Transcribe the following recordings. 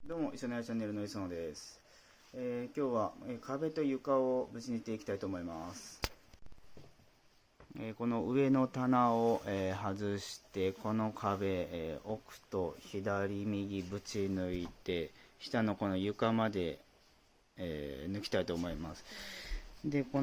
どうも、磯野チャンネルの磯野です。今日は、壁と床をぶち抜いていきたいと思います。この上の棚を、外して、この壁、奥と左右ぶち抜いて、下のこの床まで、抜きたいと思います。で、こ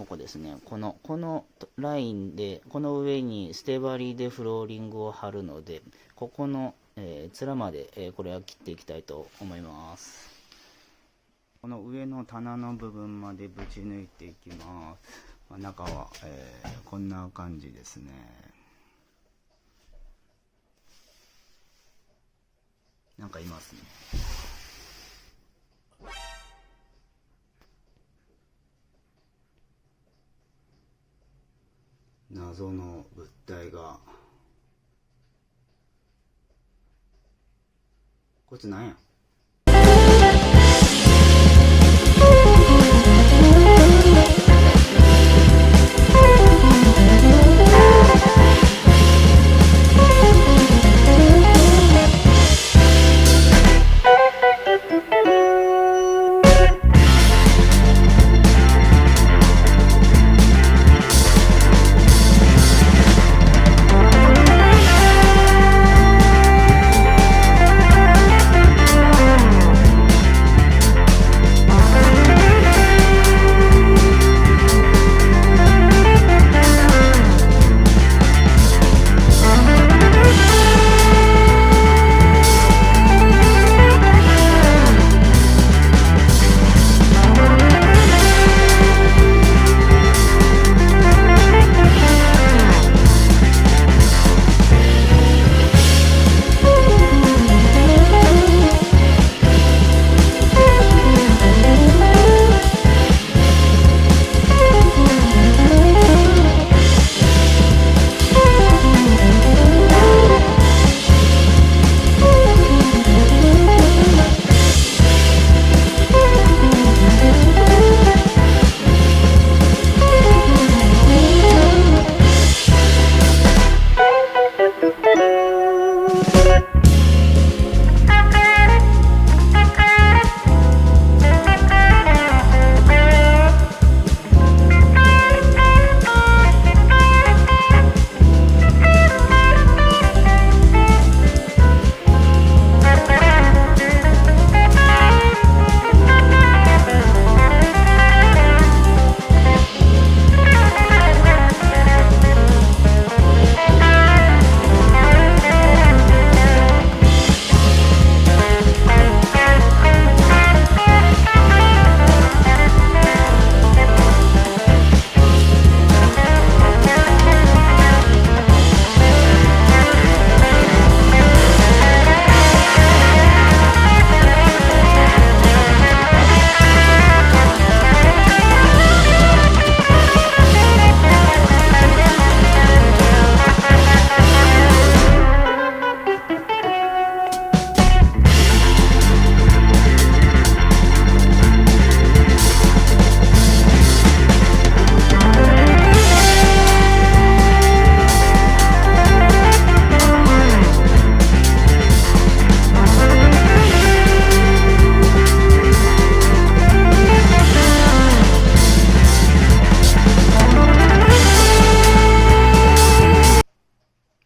こですね、このラインで、この上にステバリでフローリングを貼るので、ここの面まで、これは切っていきたいと思います。この上の棚の部分までぶち抜いていきます。中は、こんな感じですね。なんかいますね。謎の物体が。こいつなんや。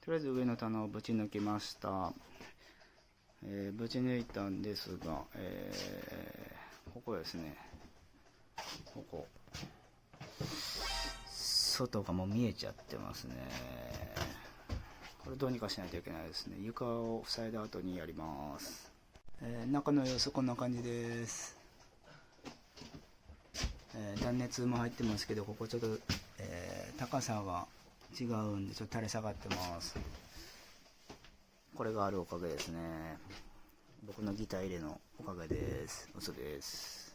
とりあえず上の棚をぶち抜きました。ぶち抜いたんですが、ここですね。ここ。外がもう見えちゃってますね。これどうにかしないといけないですね。床を塞いだ後にやります。中の様子こんな感じです。断熱も入ってますけど、ここちょっと、高さが違うんでちょっと垂れ下がってます。これがあるおかげですね。僕のギター入れのおかげです。嘘です。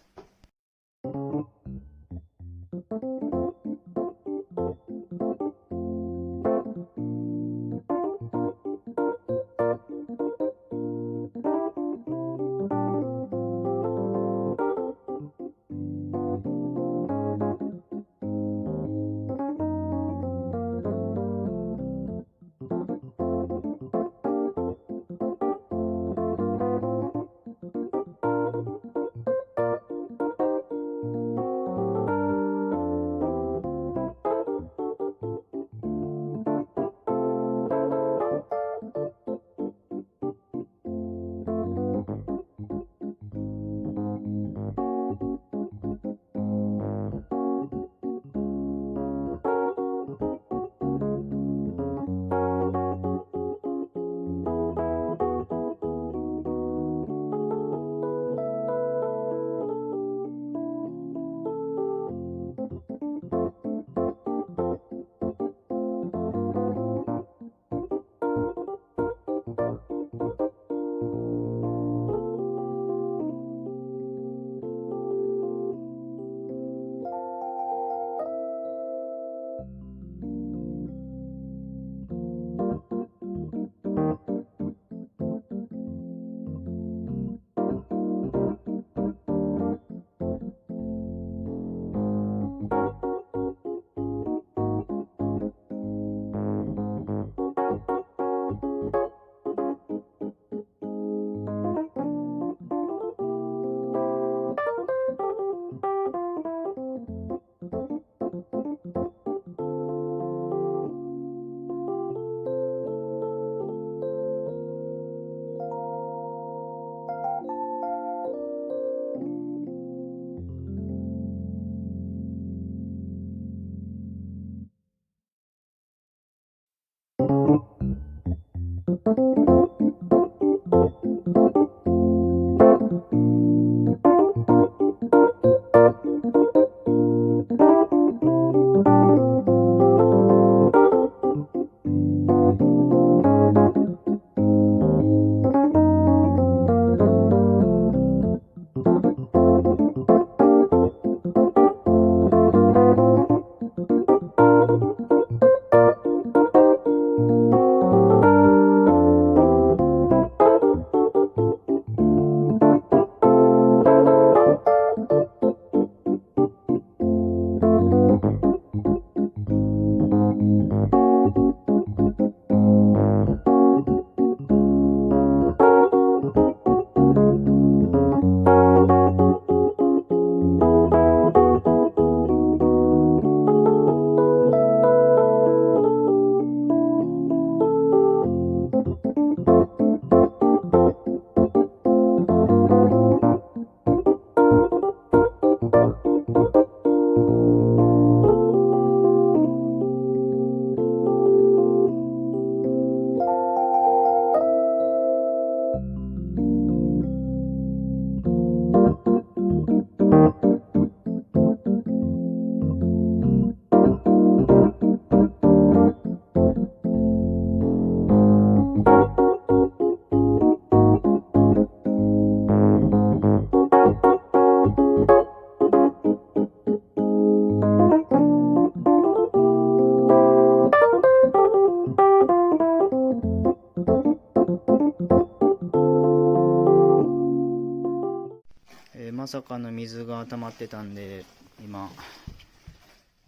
まさかの水が溜まってたんで今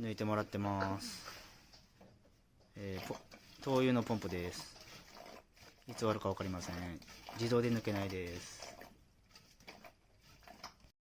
抜いてもらってます。灯油のポンプです。いつ終わるか分かりません。自動で抜けないです。